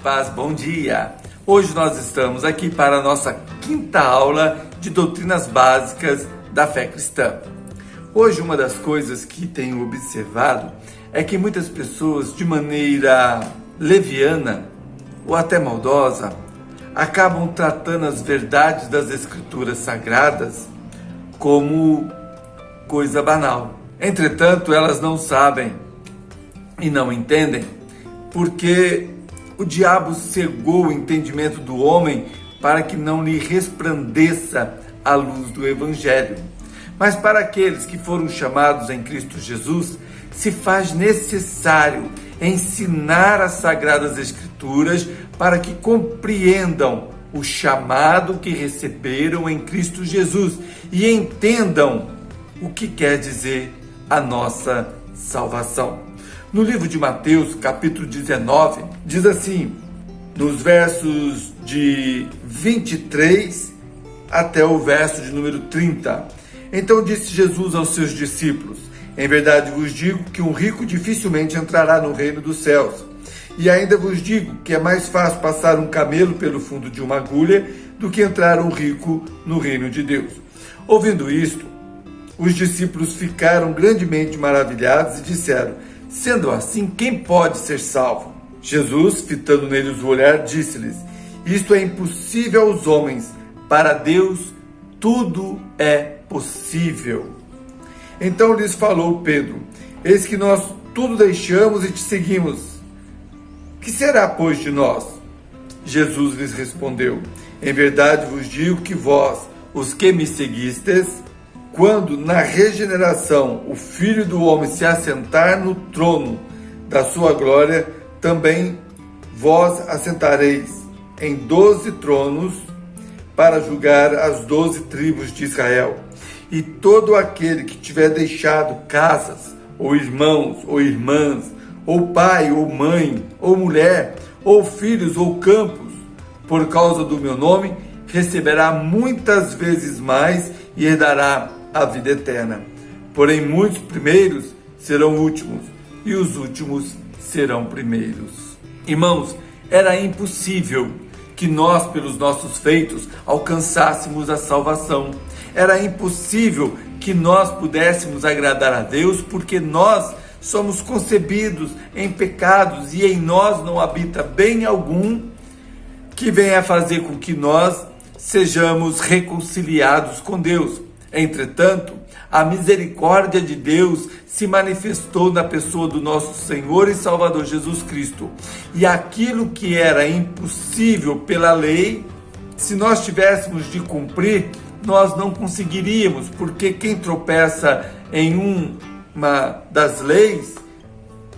paz, bom dia! Hoje nós estamos aqui para a nossa quinta aula de doutrinas básicas da fé cristã. Hoje uma das coisas que tenho observado é que muitas pessoas, de maneira leviana ou até maldosa, acabam tratando as verdades das Escrituras Sagradas como coisa banal. Entretanto, elas não sabem e não entendem porque o diabo cegou o entendimento do homem para que não lhe resplandeça a luz do Evangelho. Mas para aqueles que foram chamados em Cristo Jesus, se faz necessário ensinar as Sagradas Escrituras para que compreendam o chamado que receberam em Cristo Jesus e entendam o que quer dizer a nossa salvação. No livro de Mateus, capítulo 19, diz assim, nos versos de 23 até o verso de número 30. Então disse Jesus aos seus discípulos: em verdade vos digo que um rico dificilmente entrará no reino dos céus. E ainda vos digo que é mais fácil passar um camelo pelo fundo de uma agulha do que entrar um rico no reino de Deus. Ouvindo isto, os discípulos ficaram grandemente maravilhados e disseram: sendo assim, quem pode ser salvo? Jesus, fitando neles o olhar, disse-lhes: isto é impossível aos homens, para Deus tudo é possível. Então lhes falou Pedro: eis que nós tudo deixamos e te seguimos. Que será, pois, de nós? Jesus lhes respondeu: em verdade vos digo que vós, os que me seguistes, quando na regeneração o Filho do Homem se assentar no trono da sua glória, também vós assentareis em 12 tronos para julgar as 12 tribos de Israel. E todo aquele que tiver deixado casas, ou irmãos, ou irmãs, ou pai, ou mãe, ou mulher, ou filhos, ou campos, por causa do meu nome, receberá muitas vezes mais e herdará a vida eterna. Porém, muitos primeiros serão últimos, e os últimos serão primeiros. Irmãos, era impossível que nós, pelos nossos feitos, alcançássemos a salvação. Era impossível que nós pudéssemos agradar a Deus, porque nós somos concebidos em pecados e em nós não habita bem algum que venha fazer com que nós sejamos reconciliados com Deus. Entretanto, a misericórdia de Deus se manifestou na pessoa do nosso Senhor e Salvador Jesus Cristo. E aquilo que era impossível pela lei, se nós tivéssemos de cumprir, nós não conseguiríamos, porque quem tropeça em uma das leis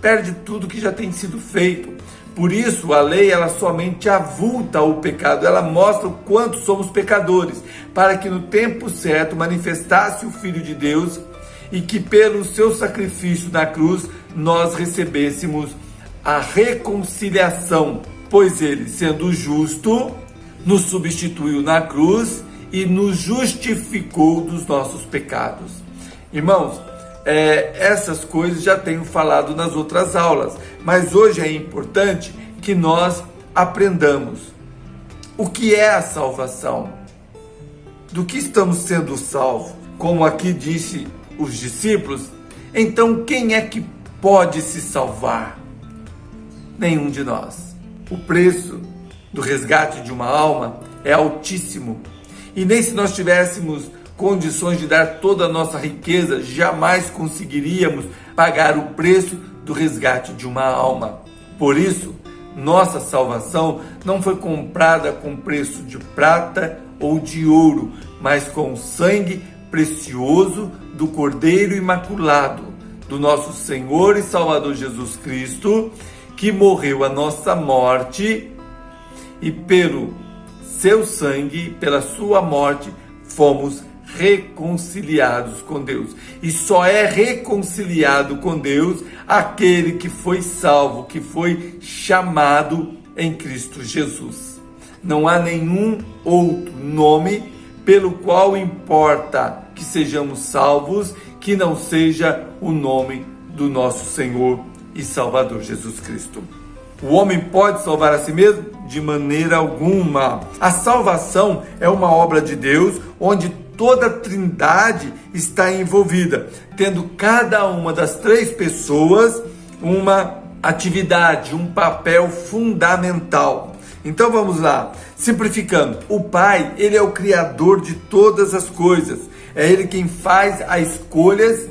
perde tudo que já tem sido feito. Por isso, a lei, ela somente avulta o pecado, ela mostra o quanto somos pecadores, para que no tempo certo manifestasse o Filho de Deus e que pelo seu sacrifício na cruz nós recebêssemos a reconciliação, pois ele, sendo justo, nos substituiu na cruz e nos justificou dos nossos pecados. Irmãos, essas coisas já tenho falado nas outras aulas, mas hoje é importante que nós aprendamos o que é a salvação, do que estamos sendo salvos. Como aqui disse os discípulos, então quem é que pode se salvar? Nenhum de nós. O preço do resgate de uma alma é altíssimo, e nem se nós tivéssemos condições de dar toda a nossa riqueza, jamais conseguiríamos pagar o preço do resgate de uma alma. Por isso, nossa salvação não foi comprada com preço de prata ou de ouro, mas com o sangue precioso do Cordeiro Imaculado, do nosso Senhor e Salvador Jesus Cristo, que morreu a nossa morte e pelo seu sangue, pela sua morte, fomos reconciliados com Deus. E só é reconciliado com Deus aquele que foi salvo, que foi chamado em Cristo Jesus. Não há nenhum outro nome pelo qual importa que sejamos salvos que não seja o nome do nosso Senhor e Salvador Jesus Cristo. O homem pode salvar a si mesmo? De maneira alguma. A salvação é uma obra de Deus, onde toda a Trindade está envolvida, tendo cada uma das três pessoas uma atividade, um papel fundamental. Então vamos lá, simplificando, o Pai, ele é o Criador de todas as coisas, é Ele quem faz as escolhas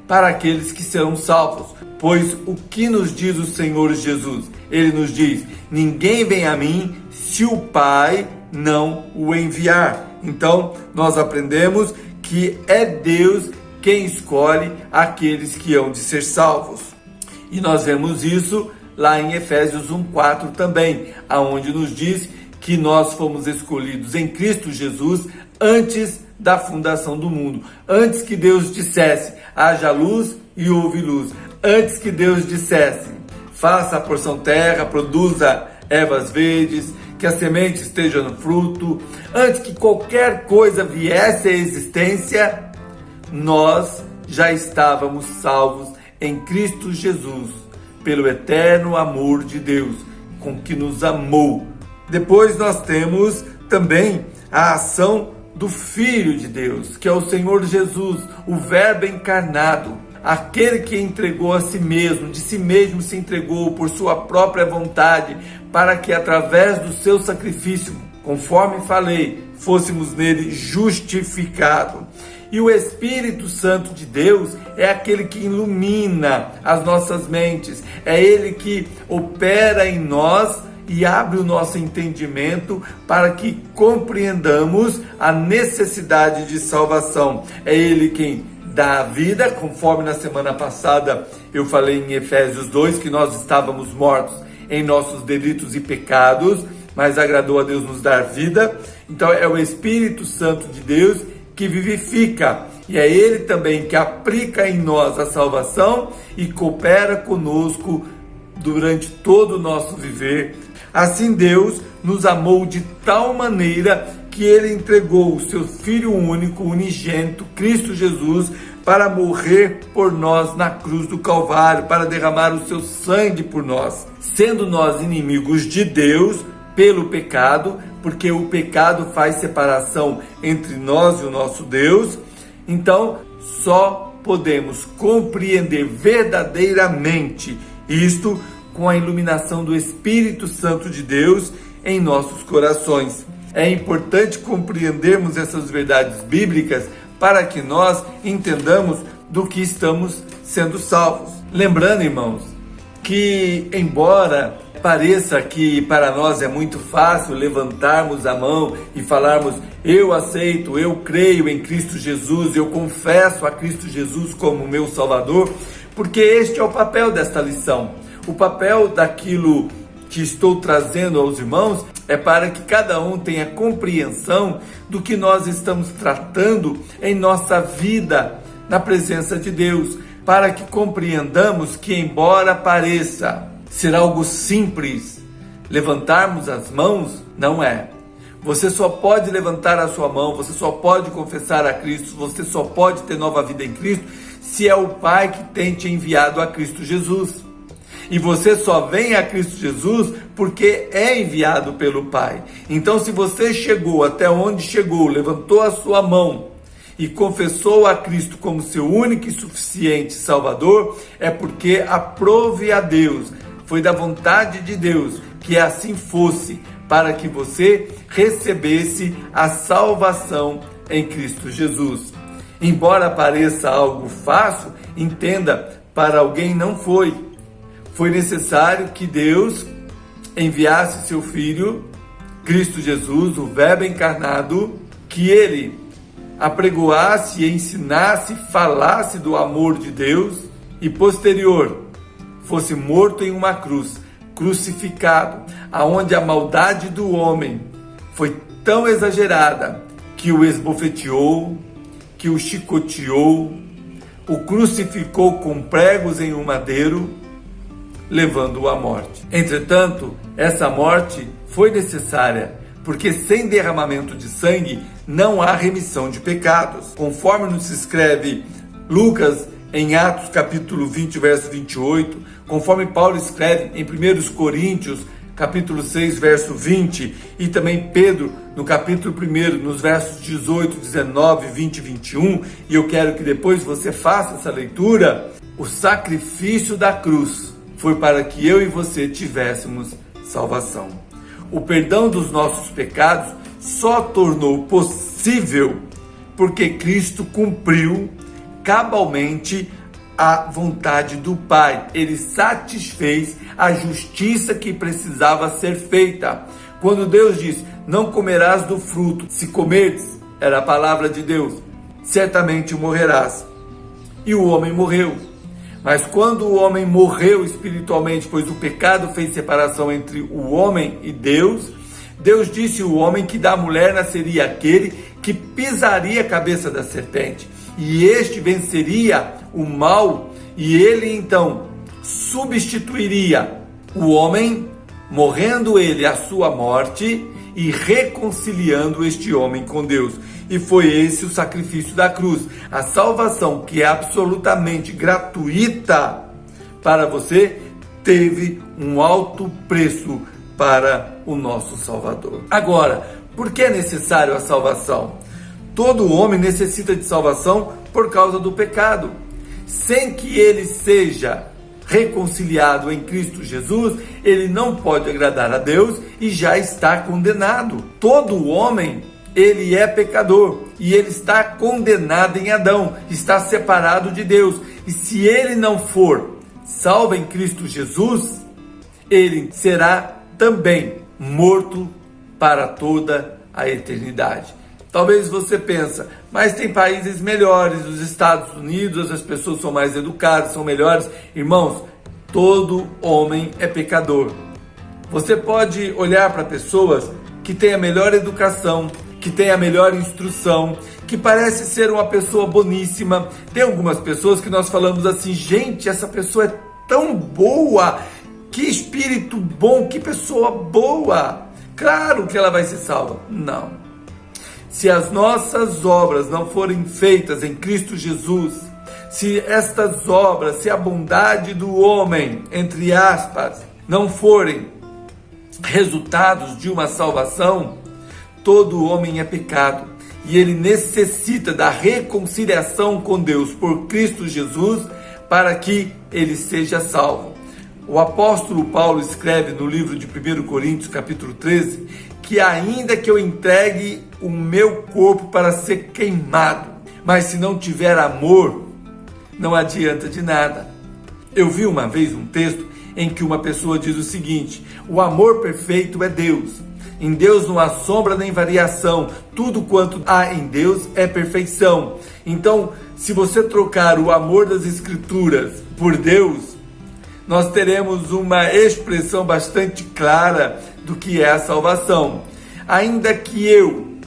para aqueles que serão salvos, pois o que nos diz o Senhor Jesus? Ele nos diz, ninguém vem a mim se o Pai não o enviar. Então nós aprendemos que é Deus quem escolhe aqueles que hão de ser salvos. E nós vemos isso lá em Efésios 1:4 também, aonde nos diz que nós fomos escolhidos em Cristo Jesus antes da fundação do mundo, antes que Deus dissesse, haja luz e houve luz, antes que Deus dissesse, faça a porção terra, produza ervas verdes, que a semente esteja no fruto, antes que qualquer coisa viesse à existência, nós já estávamos salvos em Cristo Jesus, pelo eterno amor de Deus, com que nos amou. Depois nós temos também a ação do Filho de Deus, que é o Senhor Jesus, o Verbo encarnado, aquele que entregou a si mesmo, de si mesmo se entregou por sua própria vontade, para que através do seu sacrifício, conforme falei, fôssemos nele justificados. E o Espírito Santo de Deus é aquele que ilumina as nossas mentes, é Ele que opera em nós e abre o nosso entendimento para que compreendamos a necessidade de salvação. É Ele quem dá a vida, conforme na semana passada eu falei em Efésios 2, que nós estávamos mortos em nossos delitos e pecados, mas agradou a Deus nos dar vida. Então é o Espírito Santo de Deus que vivifica, e é Ele também que aplica em nós a salvação e coopera conosco durante todo o nosso viver. Assim Deus nos amou de tal maneira que Ele entregou o seu Filho único, unigênito, Cristo Jesus, para morrer por nós na cruz do Calvário, para derramar o seu sangue por nós, sendo nós inimigos de Deus pelo pecado, porque o pecado faz separação entre nós e o nosso Deus. Então, só podemos compreender verdadeiramente isto com a iluminação do Espírito Santo de Deus em nossos corações. É importante compreendermos essas verdades bíblicas para que nós entendamos do que estamos sendo salvos. Lembrando, irmãos, que embora pareça que para nós é muito fácil levantarmos a mão e falarmos, eu aceito, eu creio em Cristo Jesus, eu confesso a Cristo Jesus como meu Salvador, porque este é o papel desta lição. O papel daquilo que estou trazendo aos irmãos é para que cada um tenha compreensão do que nós estamos tratando em nossa vida na presença de Deus, para que compreendamos que, embora pareça ser algo simples, levantarmos as mãos, não é. Você só pode levantar a sua mão, você só pode confessar a Cristo, você só pode ter nova vida em Cristo, se é o Pai que tem te enviado a Cristo Jesus. E você só vem a Cristo Jesus porque é enviado pelo Pai. Então, se você chegou até onde chegou, levantou a sua mão e confessou a Cristo como seu único e suficiente Salvador, é porque aprove a Deus, foi da vontade de Deus que assim fosse, para que você recebesse a salvação em Cristo Jesus. Embora pareça algo fácil, entenda, para alguém não foi. Foi necessário que Deus enviasse seu Filho, Cristo Jesus, o Verbo encarnado, que Ele apregoasse, ensinasse, falasse do amor de Deus e posterior fosse morto em uma cruz, crucificado, aonde a maldade do homem foi tão exagerada que o esbofeteou, que o chicoteou, o crucificou com pregos em um madeiro, levando-o à morte. Entretanto, essa morte foi necessária, porque sem derramamento de sangue não há remissão de pecados. Conforme nos escreve Lucas em Atos capítulo 20, verso 28, conforme Paulo escreve em 1 Coríntios capítulo 6, verso 20, e também Pedro no capítulo 1, nos versos 18, 19, 20 e 21, e eu quero que depois você faça essa leitura. O sacrifício da cruz foi para que eu e você tivéssemos salvação. O perdão dos nossos pecados só tornou possível porque Cristo cumpriu cabalmente a vontade do Pai. Ele satisfez a justiça que precisava ser feita. Quando Deus diz, não comerás do fruto, se comerdes, era a palavra de Deus, certamente morrerás. E o homem morreu. Mas quando o homem morreu espiritualmente, pois o pecado fez separação entre o homem e Deus, Deus disse ao homem que da mulher nasceria aquele que pisaria a cabeça da serpente. E este venceria o mal, e ele então substituiria o homem, morrendo ele a sua morte e reconciliando este homem com Deus. E foi esse o sacrifício da cruz, a salvação que é absolutamente gratuita para você, teve um alto preço para o nosso Salvador. Agora, por que é necessário a salvação? Todo homem necessita de salvação por causa do pecado. Sem que ele seja reconciliado em Cristo Jesus, ele não pode agradar a Deus e já está condenado. Todo homem, ele é pecador e ele está condenado em Adão, está separado de Deus. E se ele não for salvo em Cristo Jesus, ele será também morto para toda a eternidade. Talvez você pense, mas tem países melhores, os Estados Unidos, as pessoas são mais educadas, são melhores. Irmãos, todo homem é pecador. Você pode olhar para pessoas que têm a melhor educação, que têm a melhor instrução, que parece ser uma pessoa boníssima. Tem algumas pessoas que nós falamos assim, gente, essa pessoa é tão boa, que espírito bom, que pessoa boa. Claro que ela vai ser salva. Não. Se as nossas obras não forem feitas em Cristo Jesus, se estas obras, se a bondade do homem, entre aspas, não forem resultados de uma salvação, todo homem é pecado e ele necessita da reconciliação com Deus por Cristo Jesus para que ele seja salvo. O apóstolo Paulo escreve no livro de 1 Coríntios, capítulo 13, que ainda que eu entregue o meu corpo para ser queimado, mas se não tiver amor, não adianta de nada. Eu vi uma vez um texto em que uma pessoa diz o seguinte: o amor perfeito é Deus. Em Deus não há sombra nem variação. Tudo quanto há em Deus é perfeição. Então, se você trocar o amor das Escrituras por Deus, nós teremos uma expressão bastante clara do que é a salvação. Ainda que eu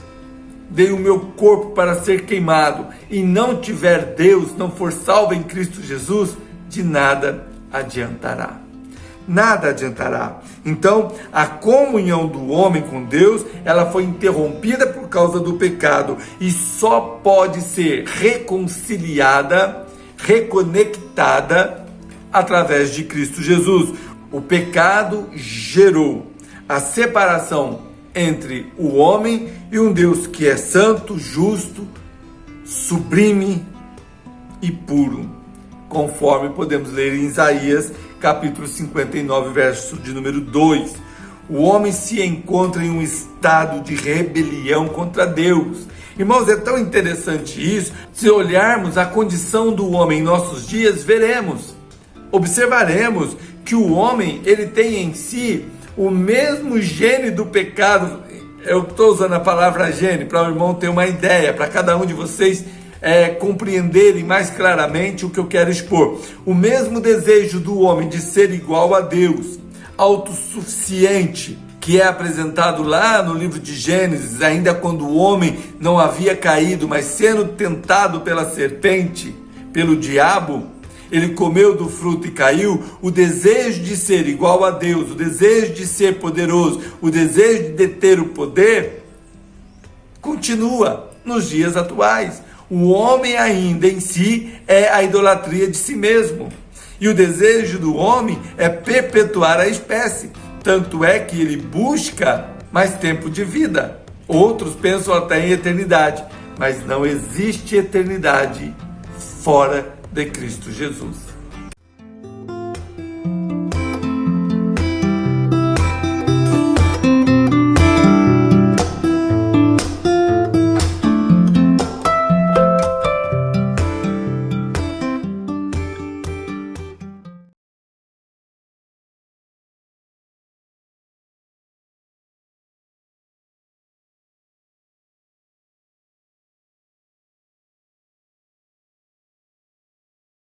dei o meu corpo para ser queimado e não tiver Deus, não for salvo em Cristo Jesus, de nada adiantará. Nada adiantará. Então, a comunhão do homem com Deus, ela foi interrompida por causa do pecado e só pode ser reconciliada, reconectada através de Cristo Jesus. O pecado gerou a separação entre o homem e um Deus que é santo, justo, sublime e puro, conforme podemos ler em Isaías, capítulo 59, verso de número 2. O homem se encontra em um estado de rebelião contra Deus. Irmãos, é tão interessante isso. Se olharmos a condição do homem em nossos dias, observaremos que o homem, ele tem em si o mesmo gene do pecado. Eu estou usando a palavra gene para o irmão ter uma ideia, para cada um de vocês compreenderem mais claramente o que eu quero expor. O mesmo desejo do homem de ser igual a Deus, autossuficiente, que é apresentado lá no livro de Gênesis, ainda quando o homem não havia caído, mas sendo tentado pela serpente, pelo diabo, ele comeu do fruto e caiu. O desejo de ser igual a Deus, o desejo de ser poderoso, o desejo de deter o poder, continua nos dias atuais. O homem ainda em si é a idolatria de si mesmo. E o desejo do homem é perpetuar a espécie. Tanto é que ele busca mais tempo de vida. Outros pensam até em eternidade. Mas não existe eternidade fora de Cristo Jesus.